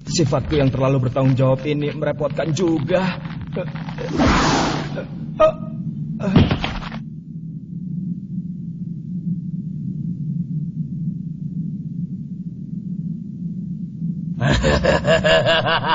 Sifatku yang terlalu bertanggung jawab ini merepotkan juga.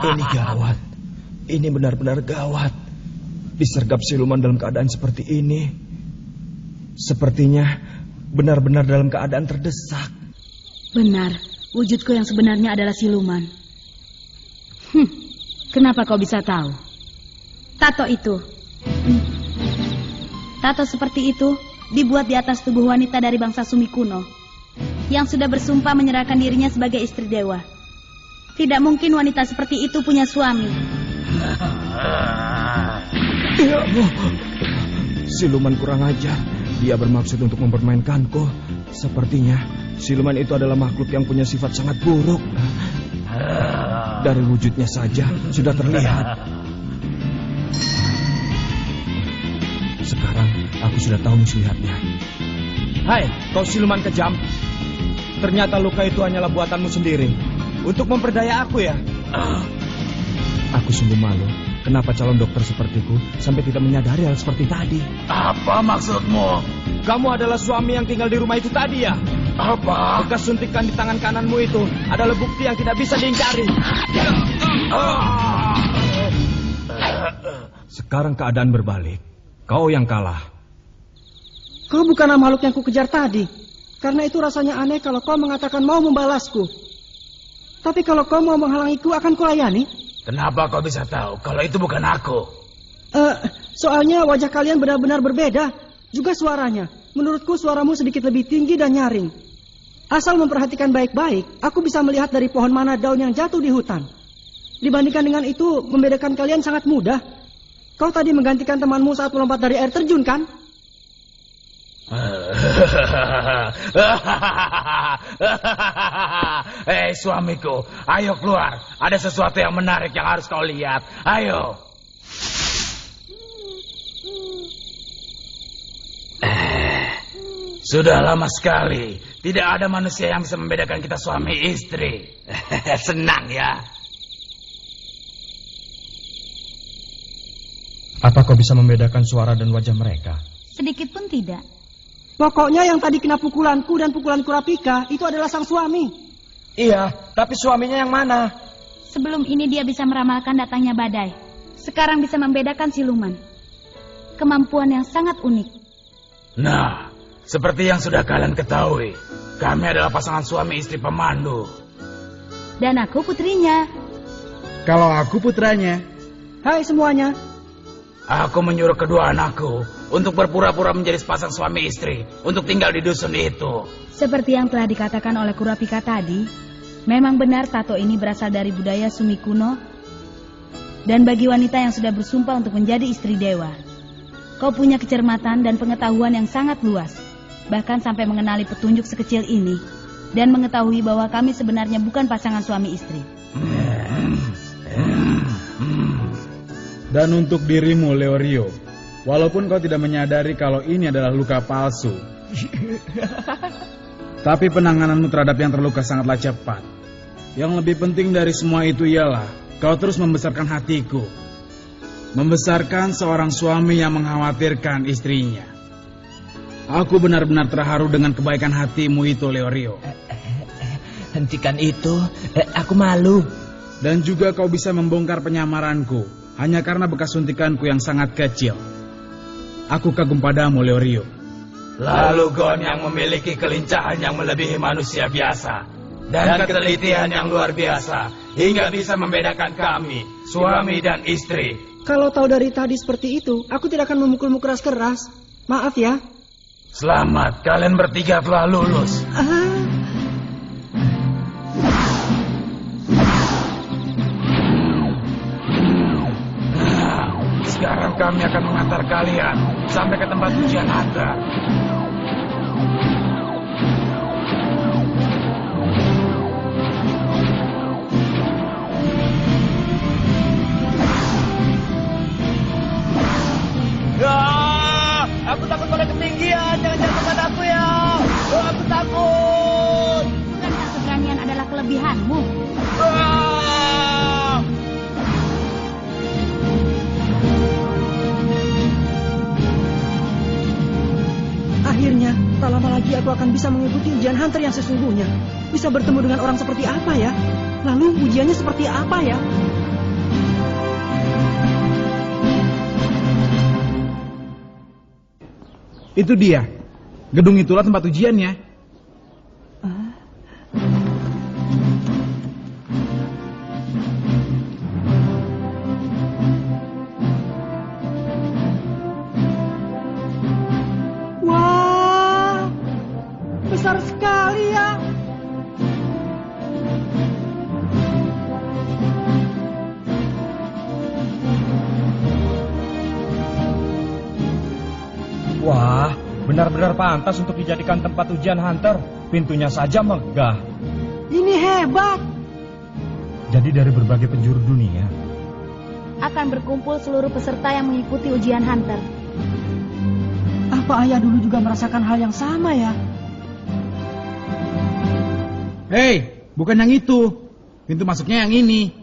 Ini gawat. Ini benar-benar gawat. Disergap siluman dalam keadaan seperti ini. Sepertinya benar-benar dalam keadaan terdesak. Benar, wujudku yang sebenarnya adalah siluman. Kenapa kau bisa tahu? Tato itu. Tato seperti itu dibuat di atas tubuh wanita dari bangsa Sumi kuno yang sudah bersumpah menyerahkan dirinya sebagai istri dewa. Tidak mungkin wanita seperti itu punya suami. Siluman kurang ajar. Dia bermaksud untuk mempermainkanku. Sepertinya siluman itu adalah makhluk yang punya sifat sangat buruk. Dari wujudnya saja sudah terlihat. Sekarang aku sudah tahu muslihatnya. Hai, kau siluman kejam. Ternyata luka itu hanyalah buatanmu sendiri. Untuk memperdaya aku ya. Aku sungguh malu. Kenapa calon dokter sepertiku sampai tidak menyadari hal seperti tadi? Apa maksudmu? Kamu adalah suami yang tinggal di rumah itu tadi ya? Apa? Bekas suntikan di tangan kananmu itu adalah bukti yang tidak bisa diingkari. Sekarang keadaan berbalik. Kau yang kalah. Kau bukanlah makhluk yang kukejar tadi. Karena itu rasanya aneh kalau kau mengatakan mau membalasku. Tapi kalau kau mau menghalangiku akan kulayani. Kenapa kau bisa tahu kalau itu bukan aku? Soalnya wajah kalian benar-benar berbeda. Juga suaranya. Menurutku suaramu sedikit lebih tinggi dan nyaring. Asal memperhatikan baik-baik, aku bisa melihat dari pohon mana daun yang jatuh di hutan. Dibandingkan dengan itu, membedakan kalian sangat mudah. Kau tadi menggantikan temanmu saat melompat dari air terjun, kan? Hei suamiku, ayo keluar. Ada sesuatu yang menarik yang harus kau lihat. Ayo. Sudah lama sekali tidak ada manusia yang bisa membedakan kita suami istri. Senang ya. Apa kau bisa membedakan suara dan wajah mereka? Sedikit pun tidak. Pokoknya yang tadi kena pukulanku dan pukulan Kurapika itu adalah sang suami. Iya, tapi suaminya yang mana? Sebelum ini dia bisa meramalkan datangnya badai. Sekarang bisa membedakan siluman. Kemampuan yang sangat unik. Nah, seperti yang sudah kalian ketahui, kami adalah pasangan suami istri pemandu. Dan aku putrinya. Kalau aku putranya. Hai semuanya. Aku menyuruh kedua anakku untuk berpura-pura menjadi sepasang suami istri untuk tinggal di dusun itu. Seperti yang telah dikatakan oleh Kurapika tadi, memang benar tato ini berasal dari budaya Sumi kuno. Dan bagi wanita yang sudah bersumpah untuk menjadi istri dewa, kau punya kecermatan dan pengetahuan yang sangat luas. Bahkan sampai mengenali petunjuk sekecil ini dan mengetahui bahwa kami sebenarnya bukan pasangan suami istri. Dan untuk dirimu, Leorio, walaupun kau tidak menyadari kalau ini adalah luka palsu, tapi penangananmu terhadap yang terluka sangatlah cepat. Yang lebih penting dari semua itu ialah kau terus membesarkan hatiku. Membesarkan seorang suami yang mengkhawatirkan istrinya. Aku benar-benar terharu dengan kebaikan hatimu itu, Leorio. Hentikan itu, aku malu. Dan juga kau bisa membongkar penyamaranku hanya karena bekas suntikanku yang sangat kecil. Aku kagum padamu, Leorio. Lalu Gon yang memiliki kelincahan yang melebihi manusia biasa dan ketelitian yang luar biasa hingga bisa membedakan kami, suami dan istri. Kalau tahu dari tadi seperti itu, aku tidak akan memukulmu keras-keras. Maaf ya. Selamat, kalian bertiga telah lulus. Sekarang kami akan mengantar kalian sampai ke tempat ujian naga. Aku takut pada ketinggian, jangan jatuh padaku ya. Aku takut. Bukankah keberanian adalah kelebihanmu? aku akan bisa mengikuti ujian hunter yang sesungguhnya. Bisa bertemu dengan orang seperti apa ya? Lalu ujiannya seperti apa ya? Itu dia. Gedung itulah tempat ujiannya. Wah, besar sekali ya. Wah, benar-benar pantas untuk dijadikan tempat ujian hunter. Pintunya saja megah. Ini hebat. Jadi dari berbagai penjuru dunia Akan berkumpul seluruh peserta yang mengikuti ujian hunter. Apa ayah dulu juga merasakan hal yang sama ya? Hei, bukan yang itu. Pintu masuknya yang ini.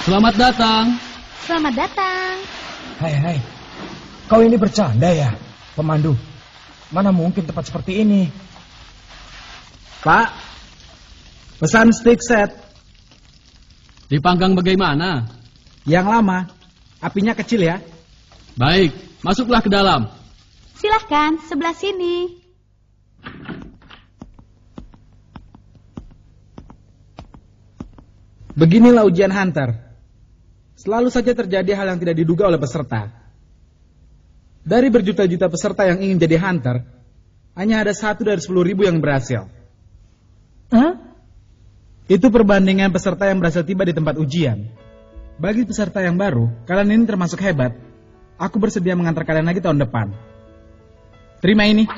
Selamat datang. Selamat datang. Hai, kau ini bercanda ya, pemandu? Mana mungkin tempat seperti ini? Pak, pesan stick set. Dipanggang bagaimana? Yang lama, apinya kecil ya. Baik, masuklah ke dalam. Silahkan, sebelah sini. Beginilah ujian hunter. Selalu saja terjadi hal yang tidak diduga oleh peserta. Dari berjuta-juta peserta yang ingin jadi hunter, hanya ada 1 dari 10.000 yang berhasil. Itu perbandingan peserta yang berhasil tiba di tempat ujian. Bagi peserta yang baru, kalian ini termasuk hebat. Aku bersedia mengantar kalian lagi tahun depan. Terima ini.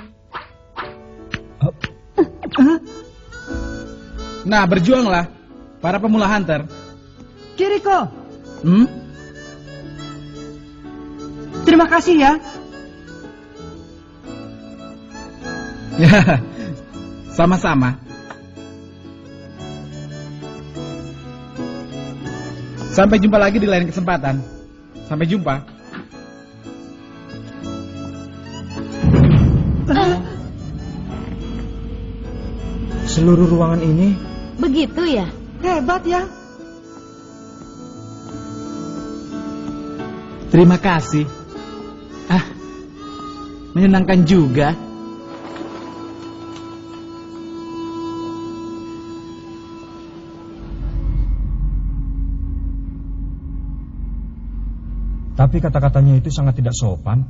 Nah, berjuanglah, para pemula hunter. Kiriko, Terima kasih ya. Ya, sama-sama. Sampai jumpa lagi di lain kesempatan. Sampai jumpa. Seluruh ruangan ini Begitu ya? Hebat ya. Terima kasih. Menyenangkan juga. Tapi kata-katanya itu sangat tidak sopan.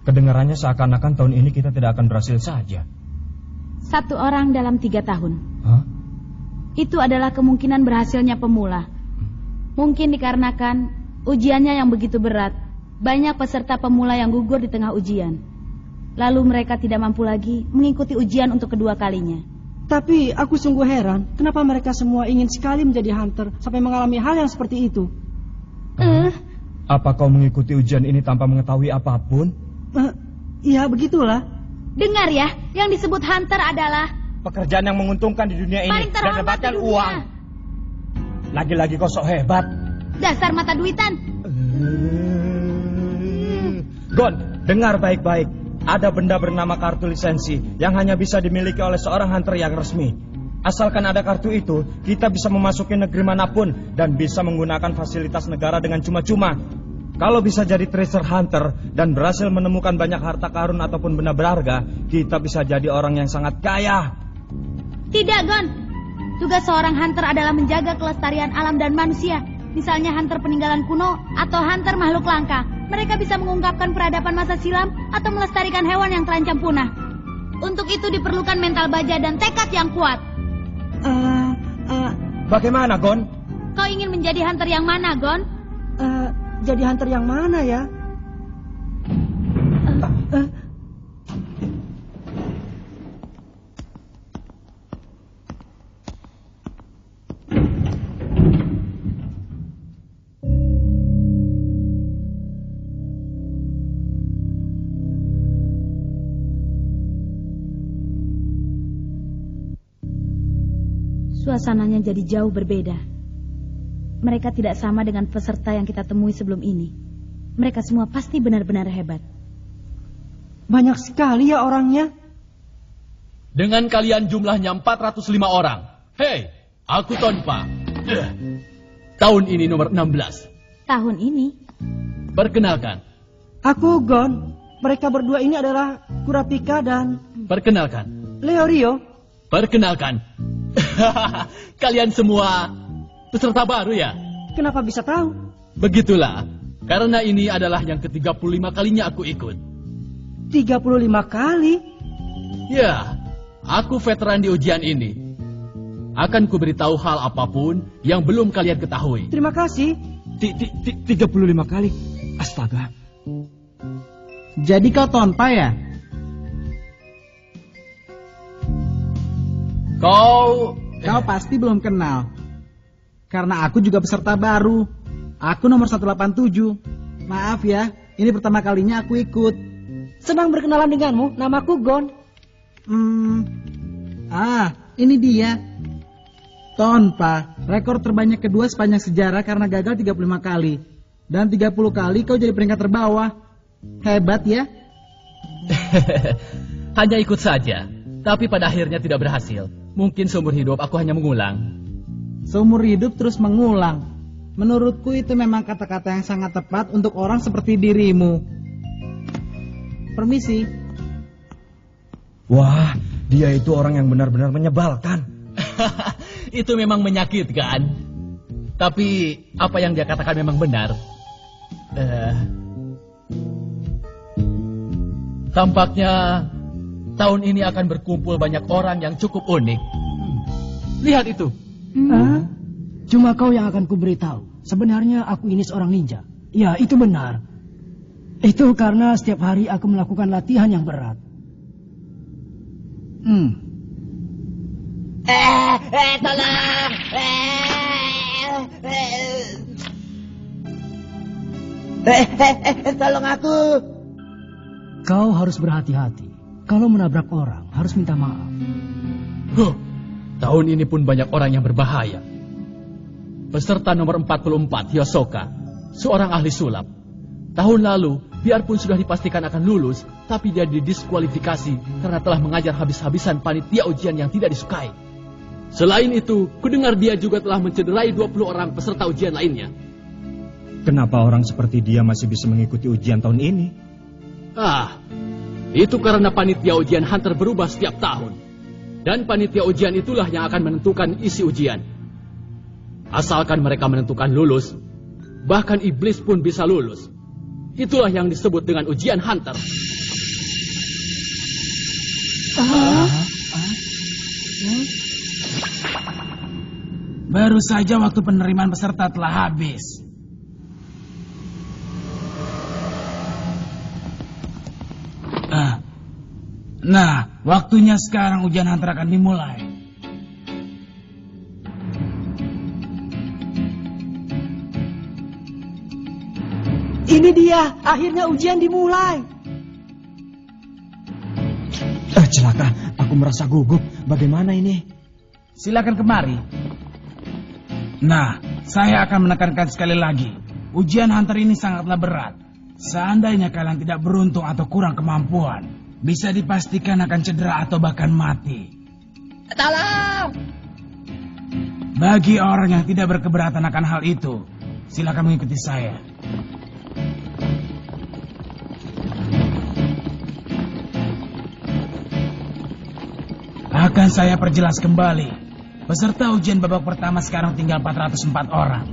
Kedengarannya seakan-akan tahun ini kita tidak akan berhasil saja. 1 orang dalam 3 tahun. Hah? Itu adalah kemungkinan berhasilnya pemula. Mungkin dikarenakan ujiannya yang begitu berat. Banyak peserta pemula yang gugur di tengah ujian. Lalu mereka tidak mampu lagi mengikuti ujian untuk kedua kalinya. Tapi aku sungguh heran, kenapa mereka semua ingin sekali menjadi hunter sampai mengalami hal yang seperti itu. Apa kau mengikuti ujian ini tanpa mengetahui apapun? Ya, begitulah. Dengar ya, yang disebut hunter adalah pekerjaan yang menguntungkan di dunia ini paling dan terhormat mendapatkan di dunia. uang. Lagi-lagi kau sok hebat. Dasar mata duitan. Gon, dengar baik-baik. Ada benda bernama kartu lisensi yang hanya bisa dimiliki oleh seorang hunter yang resmi. Asalkan ada kartu itu, kita bisa memasuki negeri manapun dan bisa menggunakan fasilitas negara dengan cuma-cuma. Kalau bisa jadi treasure hunter dan berhasil menemukan banyak harta karun ataupun benda berharga, kita bisa jadi orang yang sangat kaya. Tidak, Gon. Tugas seorang hunter adalah menjaga kelestarian alam dan manusia. Misalnya hunter peninggalan kuno atau hunter makhluk langka. Mereka bisa mengungkapkan peradaban masa silam atau melestarikan hewan yang terancam punah. Untuk itu diperlukan mental baja dan tekad yang kuat. Bagaimana, Gon? Kau ingin menjadi hunter yang mana, Gon? Jadi hunter yang mana ya? Suasananya jadi jauh berbeda. mereka tidak sama dengan peserta yang kita temui sebelum ini. Mereka semua pasti benar-benar hebat. Banyak sekali ya orangnya. Dengan kalian jumlahnya 405 orang. Hei, aku Tonpa. Tahun ini nomor 16. Tahun ini? Perkenalkan. Aku Gon. Mereka berdua ini adalah Kurapika dan... Perkenalkan. Leorio. Perkenalkan. Kalian semua peserta baru ya? Kenapa bisa tahu? Begitulah. Karena ini adalah yang ke-35 kalinya aku ikut. 35 kali? Ya, aku veteran di ujian ini. Akan kuberitahu hal apapun yang belum kalian ketahui. Terima kasih. 35 kali. Astaga. Jadi kau Tonpa ya? Kau pasti belum kenal. Karena aku juga peserta baru. Aku nomor 187. Maaf ya, ini pertama kalinya aku ikut. Senang berkenalan denganmu. Namaku Gon. Ini dia. Tonpa, rekor terbanyak kedua sepanjang sejarah karena gagal 35 kali. Dan 30 kali kau jadi peringkat terbawah. Hebat ya? hanya ikut saja. Tapi pada akhirnya tidak berhasil. Mungkin seumur hidup aku hanya mengulang. Seumur hidup terus mengulang. Menurutku itu memang kata-kata yang sangat tepat untuk orang seperti dirimu. Permisi. Wah, dia itu orang yang benar-benar menyebalkan. Itu memang menyakitkan. Tapi apa yang dia katakan memang benar. Tampaknya tahun ini akan berkumpul banyak orang yang cukup unik. Lihat itu. Cuma kau yang akan kuberitahu. Sebenarnya aku ini seorang ninja. Ya, itu benar. Itu karena setiap hari aku melakukan latihan yang berat. Tolong! Tolong aku! Kau harus berhati-hati. Kalau menabrak orang, harus minta maaf. Tahun ini pun banyak orang yang berbahaya. Peserta nomor 44, Yosoka, seorang ahli sulap. Tahun lalu, biarpun sudah dipastikan akan lulus, tapi dia didiskualifikasi karena telah mengajar habis-habisan panitia ujian yang tidak disukai. Selain itu, kudengar dia juga telah mencederai 20 orang peserta ujian lainnya. Kenapa orang seperti dia masih bisa mengikuti ujian tahun ini? Itu karena panitia ujian Hunter berubah setiap tahun. Dan panitia ujian itulah yang akan menentukan isi ujian. Asalkan mereka menentukan lulus, bahkan iblis pun bisa lulus. Itulah yang disebut dengan ujian Hunter. Baru saja waktu penerimaan peserta telah habis. Nah, waktunya sekarang ujian Hunter akan dimulai. Ini dia, akhirnya ujian dimulai. Celaka, aku merasa gugup. Bagaimana ini? Silakan kemari. Nah, saya akan menekankan sekali lagi. Ujian Hunter ini sangatlah berat. Seandainya kalian tidak beruntung atau kurang kemampuan, bisa dipastikan akan cedera atau bahkan mati. Tolong! Bagi orang yang tidak berkeberatan akan hal itu, silakan mengikuti saya. Akan saya perjelas kembali. Peserta ujian babak pertama sekarang tinggal 404 orang.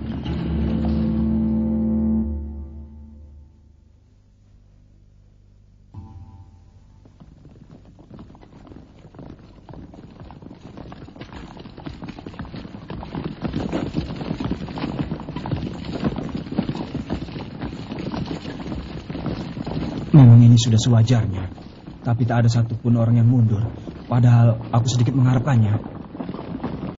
Memang ini sudah sewajarnya. Tapi tak ada satupun orang yang mundur. Padahal aku sedikit mengharapkannya.